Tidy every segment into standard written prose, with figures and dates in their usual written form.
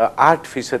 8%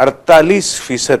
48%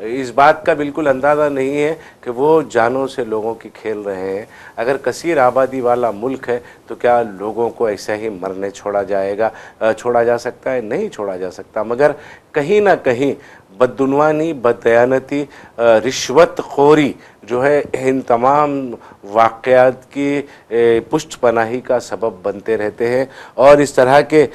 اس بات کا بالکل اندازہ نہیں ہے کہ وہ جانوں سے لوگوں کی کھیل رہے ہیں۔ اگر کثیر آبادی والا ملک ہے تو کیا لوگوں کو ایسے ہی مرنے چھوڑا جا سکتا ہے؟ نہیں چھوڑا جا سکتا، مگر کہیں نہ کہیں بدعنوانی، بددیانتی، رشوت خوری جو ہے ان تمام واقعات کی پشت پناہی کا سبب بنتے رہتے ہیں، اور اس طرح کے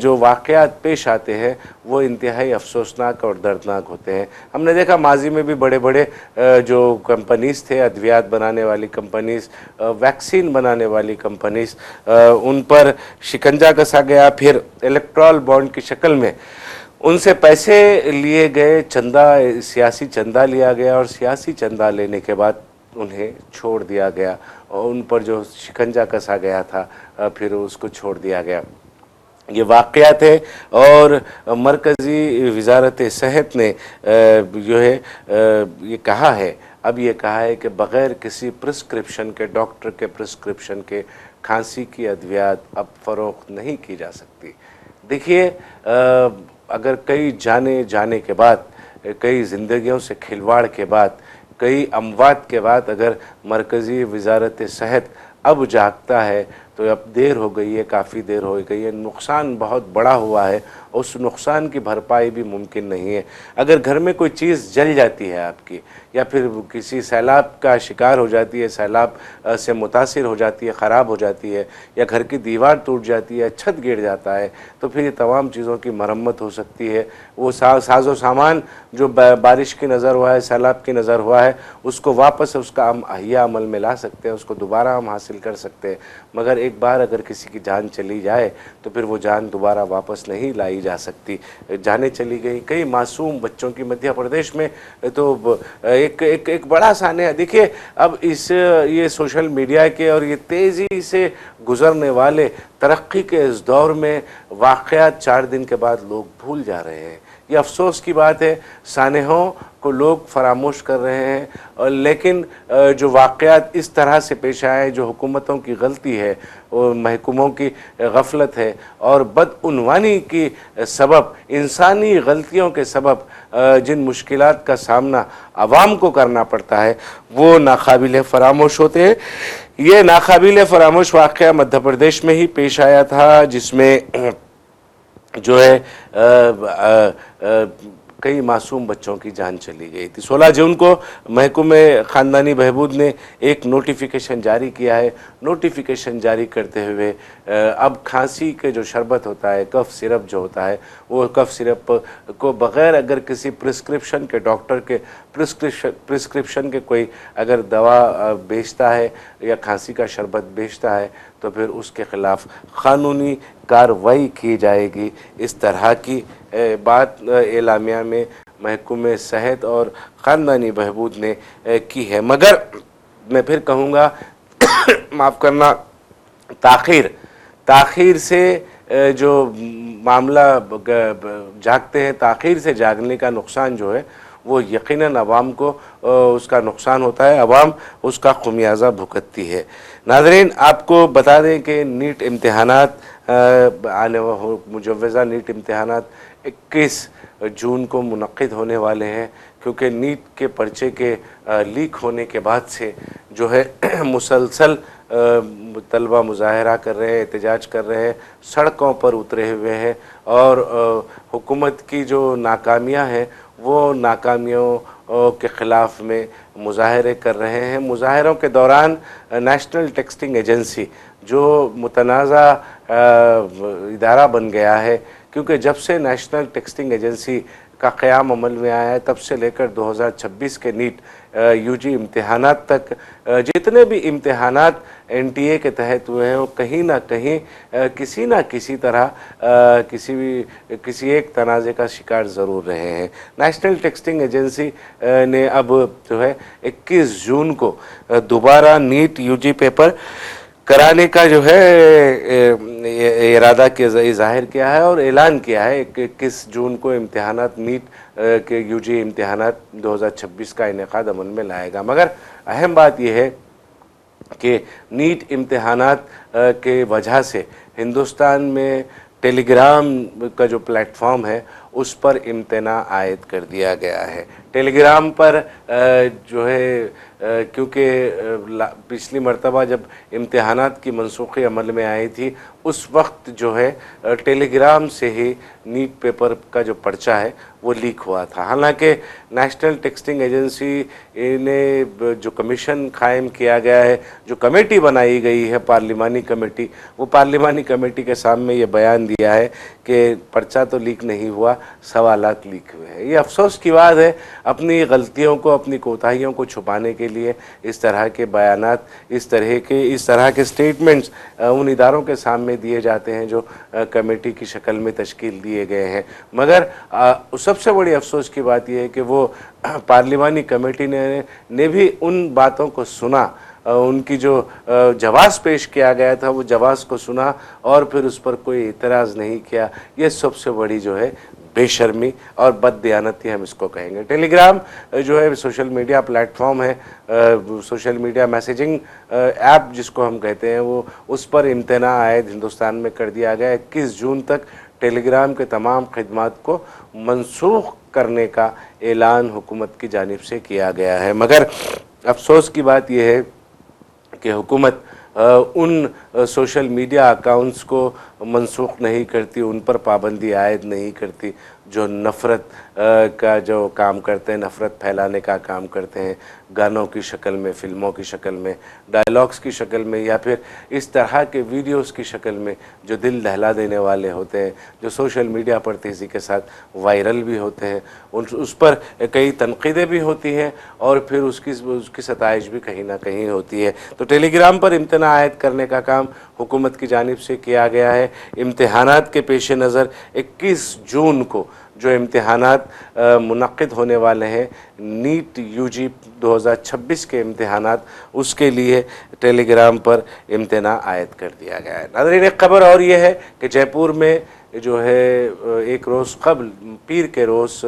جو واقعات پیش آتے ہیں وہ انتہائی افسوسناک اور دردناک ہوتے ہیں۔ ہم نے دیکھا ماضی میں بھی بڑے بڑے جو کمپنیز تھے، ادویات بنانے والی کمپنیز، ویکسین بنانے والی کمپنیز، ان پر شکنجہ کسا گیا، پھر الیکٹرال بانڈ کی شکل میں ان سے پیسے لیے گئے، سیاسی چندہ لیا گیا، اور سیاسی چندہ لینے کے بعد انہیں چھوڑ دیا گیا، اور ان پر جو شکنجہ کسا گیا تھا پھر اس کو چھوڑ دیا گیا۔ یہ واقعات ہے، اور مرکزی وزارت صحت نے جو ہے یہ کہا ہے، اب یہ کہا ہے کہ بغیر کسی پرسکرپشن کے، ڈاکٹر کے پرسکرپشن کے کھانسی کی ادویات اب فروخت نہیں کی جا سکتی۔ دیکھیے، اگر کئی جانے جانے کے بعد، کئی زندگیوں سے کھلواڑ کے بعد، کئی اموات کے بعد اگر مرکزی وزارت صحت اب جاگتا ہے تو اب دیر ہو گئی ہے، کافی دیر ہو گئی ہے، نقصان بہت بڑا ہوا ہے، اس نقصان کی بھرپائی بھی ممکن نہیں ہے۔ اگر گھر میں کوئی چیز جل جاتی ہے آپ کی، یا پھر کسی سیلاب کا شکار ہو جاتی ہے، سیلاب سے متاثر ہو جاتی ہے، خراب ہو جاتی ہے، یا گھر کی دیوار ٹوٹ جاتی ہے، چھت گر جاتا ہے، تو پھر یہ تمام چیزوں کی مرمت ہو سکتی ہے۔ وہ ساز و سامان جو بارش کی نظر ہوا ہے، سیلاب کی نظر ہوا ہے، اس کو واپس اس کا ہم احیا عمل میں لا سکتے ہیں، اس کو دوبارہ ہم حاصل کر سکتے ہیں، مگر ایک بار اگر کسی کی جان چلی جائے تو پھر وہ جان دوبارہ واپس نہیں لائی جا سکتی۔ جانیں چلی گئی، کئی معصوم بچوں کی مدھیہ پردیش میں تو ایک بڑا سانحہ دیکھیے۔ اب یہ سوشل میڈیا کے اور یہ تیزی سے گزرنے والے ترقی کے اس دور میں واقعات 4 دن کے بعد لوگ بھول جا رہے ہیں۔ یہ افسوس کی بات ہے، سانحوں کو لوگ فراموش کر رہے ہیں، لیکن جو واقعات اس طرح سے پیش آئے، جو حکومتوں کی غلطی ہے، محکوموں کی غفلت ہے، اور بدعنوانی کی سبب، انسانی غلطیوں کے سبب جن مشکلات کا سامنا عوام کو کرنا پڑتا ہے، وہ ناقابل فراموش ہوتے ہیں۔ یہ ناقابل فراموش واقعہ مدھیہ پردیش میں ہی پیش آیا تھا، جس میں جو ہے کئی معصوم بچوں کی جان چلی گئی تھی۔ 16 جون کو محکمہ خاندانی بہبود نے ایک نوٹیفیکیشن جاری کیا ہے۔ نوٹیفیکیشن جاری کرتے ہوئے اب کھانسی کے جو شربت ہوتا ہے، کف سرپ جو ہوتا ہے، وہ کف سرپ کو بغیر اگر کسی پرسکرپشن کے، ڈاکٹر کے پرسکرپشن کے کوئی اگر دوا بیچتا ہے یا کھانسی کا شربت بیچتا ہے تو پھر اس کے خلاف قانونی کارروائی کی جائے گی۔ اس طرح کی بات اعلامیہ میں محکمہ صحت اور خاندانی بہبود نے کی ہے، مگر میں پھر کہوں گا معاف کرنا، تاخیر سے جو معاملہ جاگتے ہیں، تاخیر سے جاگنے کا نقصان جو ہے وہ یقیناً عوام کو اس کا نقصان ہوتا ہے، عوام اس کا خمیازہ بھگتتی ہے۔ ناظرین، آپ کو بتا دیں کہ نیٹ امتحانات مجوزہ نیٹ امتحانات 21 جون کو منعقد ہونے والے ہیں، کیونکہ نیٹ کے پرچے کے لیک ہونے کے بعد سے جو ہے مسلسل طلبہ مظاہرہ کر رہے ہیں، احتجاج کر رہے ہیں، سڑکوں پر اترے ہوئے ہیں، اور حکومت کی جو ناکامیاں ہیں وہ ناکامیوں کے خلاف میں مظاہرے کر رہے ہیں۔ مظاہروں کے دوران نیشنل ٹیسٹنگ ایجنسی جو متنازع ادارہ بن گیا ہے، کیونکہ جب سے نیشنل ٹیسٹنگ ایجنسی کا قیام عمل میں آیا ہے، تب سے لے کر 2026 کے نیٹ یو جی امتحانات تک جتنے بھی امتحانات این ٹی اے کے تحت ہوئے ہیں، وہ کہیں نہ کہیں کسی نہ کسی طرح کسی ایک تنازع کا شکار ضرور رہے ہیں۔ نیشنل ٹیسٹنگ ایجنسی نے اب جو ہے 21 جون کو دوبارہ نیٹ یو جی پیپر کرانے کا جو ہے ارادہ ظاہر کیا ہے اور اعلان کیا ہے۔ 21 جون کو امتحانات، نیٹ کے یو جی امتحانات 2026 کا انعقاد عمل میں لائے گا، مگر اہم بات یہ ہے کہ نیٹ امتحانات کے وجہ سے ہندوستان میں ٹیلی گرام کا جو پلیٹ فارم ہے اس پر امتناع عائد کر دیا گیا ہے۔ ٹیلی گرام پر جو ہے کیونکہ پچھلی مرتبہ جب امتحانات کی منسوخی عمل میں آئی تھی اس وقت جو ہے ٹیلی گرام سے ہی نیٹ پیپر کا جو پرچہ ہے وہ لیک ہوا تھا۔ حالانکہ نیشنل ٹیسٹنگ ایجنسی نے جو کمیشن قائم کیا گیا ہے، جو کمیٹی بنائی گئی ہے پارلیمانی کمیٹی، وہ پارلیمانی کمیٹی کے سامنے یہ بیان دیا ہے کہ پرچہ تو لیک نہیں ہوا، سوالات لیک ہوئے ہیں۔ یہ افسوس کی بات ہے، اپنی غلطیوں کو، اپنی کوتاہیوں کو چھپانے کے لیے اس طرح کے بیانات، اس طرح کے سٹیٹمنٹس ان اداروں کے سامنے دیے جاتے ہیں جو کمیٹی کی شکل میں تشکیل دیے گئے ہیں۔ مگر سب سے بڑی افسوس کی بات یہ ہے کہ وہ پارلیمانی کمیٹی نے بھی ان باتوں کو سنا، ان کی جو جواز پیش کیا گیا تھا وہ جواز کو سنا اور پھر اس پر کوئی اعتراض نہیں کیا۔ یہ سب سے بڑی جو ہے بے شرمی اور بد دیانتی ہم اس کو کہیں گے۔ ٹیلی گرام جو ہے سوشل میڈیا پلیٹ فارم ہے، سوشل میڈیا میسیجنگ ایپ جس کو ہم کہتے ہیں، وہ اس پر امتناع عائد ہندوستان میں کر دیا گیا۔ 21 جون تک ٹیلی گرام کے تمام خدمات کو منسوخ کرنے کا اعلان حکومت کی جانب سے کیا گیا ہے۔ مگر افسوس کی بات یہ ہے کہ حکومت ان سوشل میڈیا اکاؤنٹس کو منسوخ نہیں کرتی، ان پر پابندی عائد نہیں کرتی جو نفرت کا جو کام کرتے ہیں، نفرت پھیلانے کا کام کرتے ہیں، گانوں کی شکل میں، فلموں کی شکل میں، ڈائلاگز کی شکل میں، یا پھر اس طرح کے ویڈیوز کی شکل میں جو دل دہلا دینے والے ہوتے ہیں، جو سوشل میڈیا پر تیزی کے ساتھ وائرل بھی ہوتے ہیں۔ اس پر کئی تنقیدیں بھی ہوتی ہیں اور پھر اس کی ستائش بھی کہیں نہ کہیں ہوتی ہے۔ تو ٹیلی گرام پر امتناع عائد کرنے کا کام حکومت کی جانب سے کیا گیا ہے۔ امتحانات کے پیش نظر 21 جون کو جو امتحانات منعقد ہونے والے ہیں، نیٹ یو جی 2026 کے امتحانات، اس کے لیے ٹیلی گرام پر امتناع عائد کر دیا گیا ہے۔ ناظرین، ایک خبر اور یہ ہے کہ جے پور میں جو ہے ایک روز قبل پیر کے روز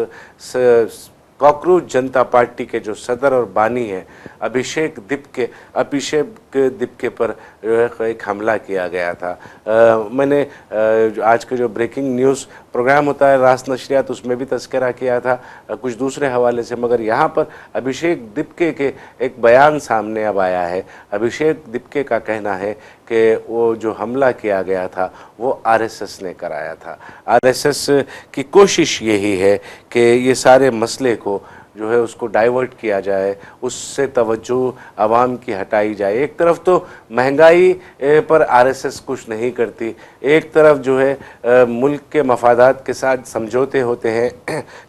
کاکروچ جنتا پارٹی کے جو صدر اور بانی ہیں ابھیشیک دپکے پر جو ہے ایک حملہ کیا گیا تھا۔ میں نے آج کے جو بریکنگ نیوز پروگرام ہوتا ہے راست نشریات، اس میں بھی تذکرہ کیا تھا کچھ دوسرے حوالے سے، مگر یہاں پر ابھیشیک دپکے کے ایک بیان سامنے اب آیا ہے۔ ابھیشیک دپکے کا کہنا ہے کہ وہ جو حملہ کیا گیا تھا وہ آر ایس ایس نے کرایا تھا۔ آر ایس ایس کی کوشش یہی ہے کہ یہ سارے مسئلے کو جو ہے اس کو ڈائیورٹ کیا جائے، اس سے توجہ عوام کی ہٹائی جائے۔ ایک طرف تو مہنگائی پر آر ایس ایس کچھ نہیں کرتی، ایک طرف جو ہے ملک کے مفادات کے ساتھ سمجھوتے ہوتے ہیں،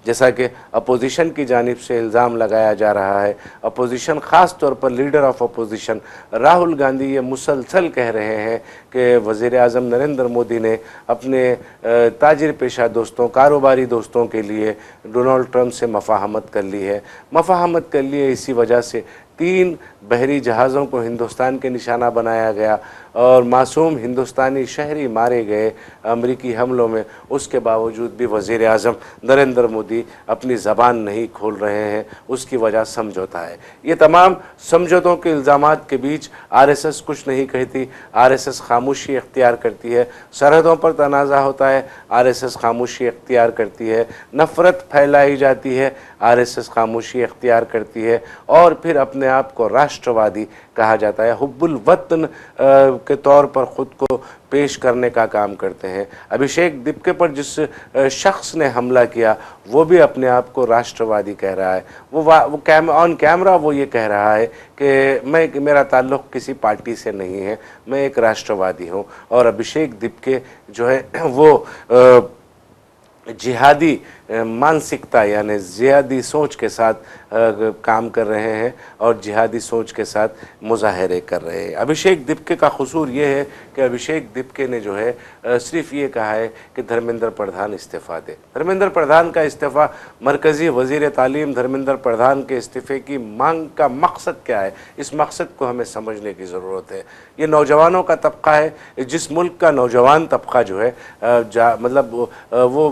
جیسا کہ اپوزیشن کی جانب سے الزام لگایا جا رہا ہے۔ اپوزیشن، خاص طور پر leader of opposition Rahul Gandhi, یہ مسلسل کہہ رہے ہیں کہ وزیر اعظم نریندر مودی نے اپنے تاجر پیشہ دوستوں، کاروباری دوستوں کے لیے ڈونلڈ ٹرمپ سے مفاہمت کر لی ہے۔ مفاہمت کر لی ہے، اسی وجہ سے 3 بحری جہازوں کو ہندوستان کے نشانہ بنایا گیا اور معصوم ہندوستانی شہری مارے گئے امریکی حملوں میں۔ اس کے باوجود بھی وزیر اعظم نریندر مودی اپنی زبان نہیں کھول رہے ہیں، اس کی وجہ سمجھوتا ہے۔ یہ تمام سمجھوتوں کے الزامات کے بیچ آر ایس ایس کچھ نہیں کہتی، آر ایس ایس خاموشی اختیار کرتی ہے۔ سرحدوں پر تنازع ہوتا ہے، آر ایس ایس خاموشی اختیار کرتی ہے۔ نفرت پھیلائی جاتی ہے، آر ایس ایس خاموشی اختیار کرتی ہے اور پھر اپنے آپ کو راشٹروادی کہا جاتا ہے، حب الوطن کے طور پر خود کو پیش کرنے کا کام کرتے ہیں۔ ابھیشیک دپکے پر جس شخص نے حملہ کیا وہ بھی اپنے آپ کو راشٹروادی کہہ رہا ہے۔ وہ آن کیمرہ وہ یہ کہہ رہا ہے کہ میرا تعلق کسی پارٹی سے نہیں ہے، میں ایک راشٹروادی ہوں۔ اور ابھیشیک دپکے جو ہے وہ جہادی مانسکتا یعنی جہادی سوچ کے ساتھ کام کر رہے ہیں اور جہادی سوچ کے ساتھ مظاہرے کر رہے ہیں۔ ابھیشیک دپکے کا قصور یہ ہے کہ ابھیشیک دپکے نے جو ہے صرف یہ کہا ہے کہ دھرمیندر پردھان استعفیٰ دے۔ دھرمیندر پردھان کا استعفیٰ، مرکزی وزیر تعلیم دھرمیندر پردھان کے استعفے کی مانگ کا مقصد کیا ہے؟ اس مقصد کو ہمیں سمجھنے کی ضرورت ہے۔ یہ نوجوانوں کا طبقہ ہے، جس ملک کا نوجوان طبقہ جو ہے مطلب وہ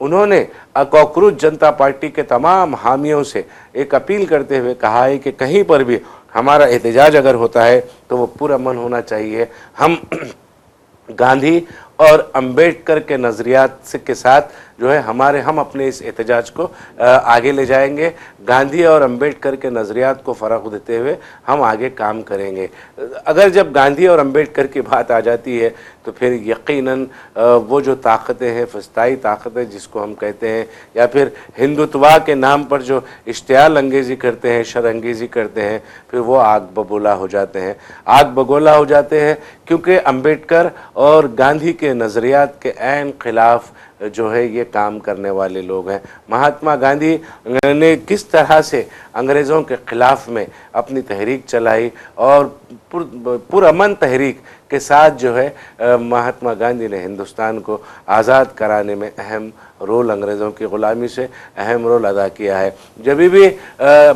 انہوں نے کاکروچ جنتا پارٹی کے تمام حامیوں سے ایک اپیل کرتے ہوئے کہا ہے کہ کہیں پر بھی ہمارا احتجاج اگر ہوتا ہے تو وہ پرامن ہونا چاہیے. ہم گاندھی اور امبیڈکر کے نظریات کے ساتھ جو ہے ہم اپنے اس احتجاج کو آگے لے جائیں گے. گاندھی اور امبیڈکر کے نظریات کو فروغ دیتے ہوئے ہم آگے کام کریں گے. اگر جب گاندھی اور امبیڈکر کی بات آ جاتی ہے تو پھر یقیناً وہ جو طاقتیں ہیں، فسطائی طاقتیں جس کو ہم کہتے ہیں، یا پھر ہندوتوا کے نام پر جو اشتعال انگیزی کرتے ہیں، شر انگیزی کرتے ہیں، پھر وہ آگ بگولا ہو جاتے ہیں. آگ بگولا ہو جاتے ہیں کیونکہ امبیڈکر اور گاندھی کے نظریات کے عین خلاف جو ہے یہ کام کرنے والے لوگ ہیں. مہاتما گاندھی نے کس طرح سے انگریزوں کے خلاف میں اپنی تحریک چلائی اور پرامن تحریک کے ساتھ جو ہے مہاتما گاندھی نے ہندوستان کو آزاد کرانے میں اہم رول، انگریزوں کی غلامی سے اہم رول ادا کیا ہے. جب بھی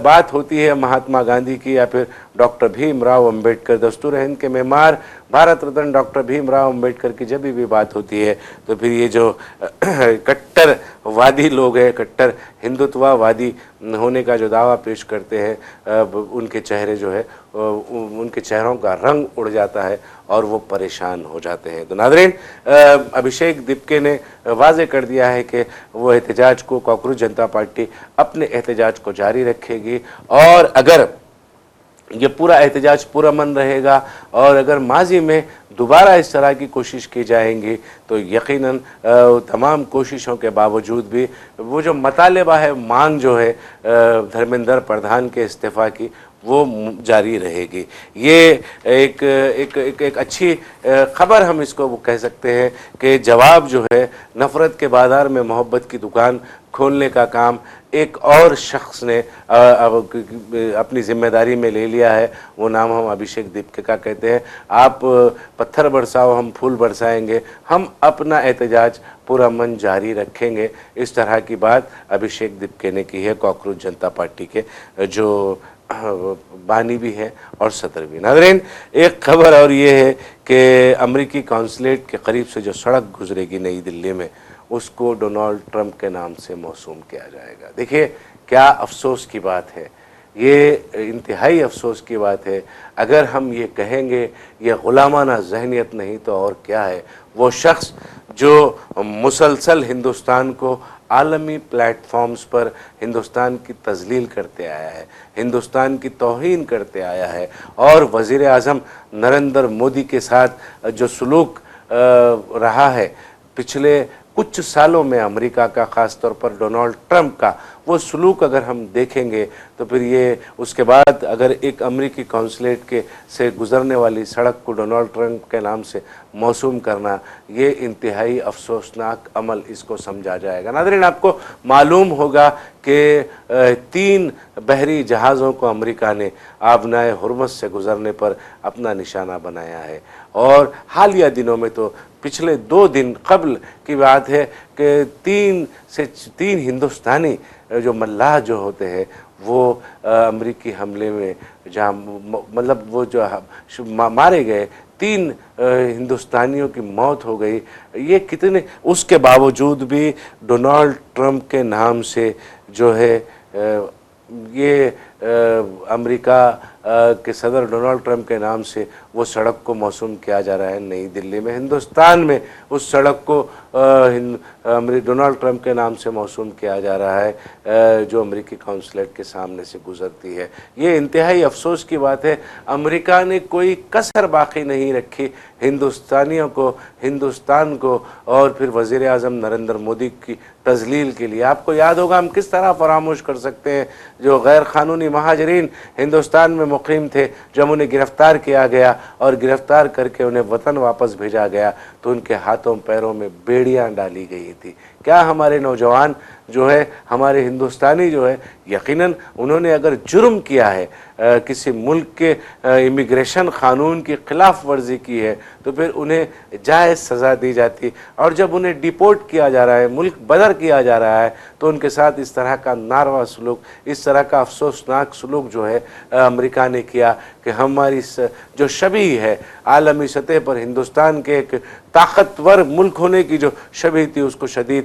بات ہوتی ہے مہاتما گاندھی کی یا پھر ڈاکٹر بھیم راؤ امبیڈکر، دستور ہند کے معمار بھارت رتن ڈاکٹر بھیم راؤ امبیڈکر کی جب بھی بات ہوتی ہے تو پھر یہ جو کٹر وادی لوگ ہیں، کٹر ہندوتوا وادی ہونے کا جو دعویٰ پیش کرتے ہیں، ان کے چہرے جو ہے ان کے چہروں کا رنگ اڑ جاتا ہے اور وہ پریشان ہو جاتے ہیں. تو ناظرین، ابھیشیک دیپکے نے واضح کر دیا ہے کہ وہ احتجاج کو، کاکروچ جنتا پارٹی اپنے احتجاج کو جاری رکھے گی، اور اگر یہ پورا احتجاج پرامن رہے گا اور اگر ماضی میں دوبارہ اس طرح کی کوشش کی جائیں گی تو یقیناً تمام کوششوں کے باوجود بھی وہ جو مطالبہ ہے، مانگ جو ہے دھرمیندر پردھان کے استعفیٰ کی، وہ جاری رہے گی. یہ ایک اچھی خبر ہم اس کو کہہ سکتے ہیں کہ جواب جو ہے نفرت کے بازار میں محبت کی دکان کھولنے کا کام ایک اور شخص نے اپنی ذمہ داری میں لے لیا ہے. وہ نام ہم ابھیشیک دیپکے کا کہتے ہیں. آپ پتھر برساؤ ہم پھول برسائیں گے، ہم اپنا احتجاج پرامن جاری رکھیں گے. اس طرح کی بات ابھیشیک دیپکے نے کی ہے، کاکروچ جنتا پارٹی کے جو بانی بھی ہے اور صدر بھی. ناظرین، ایک خبر اور یہ ہے کہ امریکی قونصلیٹ کے قریب سے جو سڑک گزرے گی نئی دلی میں، اس کو ڈونالڈ ٹرمپ کے نام سے موسوم کیا جائے گا. دیکھیے کیا افسوس کی بات ہے، یہ انتہائی افسوس کی بات ہے. اگر ہم یہ کہیں گے یہ غلامانہ ذہنیت نہیں تو اور کیا ہے. وہ شخص جو مسلسل ہندوستان کو عالمی پلیٹ فارمز پر ہندوستان کی تذلیل کرتے آیا ہے، ہندوستان کی توہین کرتے آیا ہے، اور وزیر اعظم نریندر مودی کے ساتھ جو سلوک رہا ہے پچھلے کچھ سالوں میں امریکہ کا، خاص طور پر ڈونالڈ ٹرمپ کا، وہ سلوک اگر ہم دیکھیں گے تو پھر یہ اس کے بعد اگر ایک امریکی قونصلیٹ کے سے گزرنے والی سڑک کو ڈونالڈ ٹرمپ کے نام سے موسوم کرنا، یہ انتہائی افسوسناک عمل اس کو سمجھا جائے گا. ناظرین، آپ کو معلوم ہوگا کہ 3 بحری جہازوں کو امریکہ نے آبنائے ہرمز سے گزرنے پر اپنا نشانہ بنایا ہے، اور حالیہ دنوں میں تو پچھلے 2 دن قبل کی بات ہے کہ 3 ہندوستانی جو ملاح جو ہوتے ہیں وہ امریکی حملے میں جہاں مطلب وہ جو مارے گئے، 3 ہندوستانیوں کی موت ہو گئی. یہ کتنے، اس کے باوجود بھی ڈونالڈ ٹرمپ کے نام سے جو ہے یہ امریکہ کے صدر ڈونالڈ ٹرمپ کے نام سے وہ سڑک کو موسوم کیا جا رہا ہے نئی دلی میں. ہندوستان میں اس سڑک کو ڈونالڈ ٹرمپ کے نام سے موسوم کیا جا رہا ہے جو امریکی قونصلیٹ کے سامنے سے گزرتی ہے. یہ انتہائی افسوس کی بات ہے. امریکہ نے کوئی کسر باقی نہیں رکھی ہندوستانیوں کو، ہندوستان کو اور پھر وزیر اعظم نریندر مودی کی تذلیل کے لیے. آپ کو یاد ہوگا ہم کس طرح فراموش کر سکتے ہیں جو غیر قانونی مہاجرین ہندوستان میں مقیم تھے، جب انہیں گرفتار کیا گیا اور گرفتار کر کے انہیں وطن واپس بھیجا گیا تو ان کے ہاتھوں پیروں میں بیڑیاں ڈالی گئی تھی. کیا ہمارے نوجوان جو ہے، ہمارے ہندوستانی جو ہے، یقیناً انہوں نے اگر جرم کیا ہے، کسی ملک کے امیگریشن قانون کی خلاف ورزی کی ہے تو پھر انہیں جائز سزا دی جاتی، اور جب انہیں ڈیپورٹ کیا جا رہا ہے، ملک بدر کیا جا رہا ہے، تو ان کے ساتھ اس طرح کا ناروا سلوک، اس طرح کا افسوسناک سلوک جو ہے امریکہ نے کیا کہ ہماری جو شبیہ ہے عالمی سطح پر ہندوستان کے ایک طاقتور ملک ہونے کی جو شبیہ تھی اس کو شدید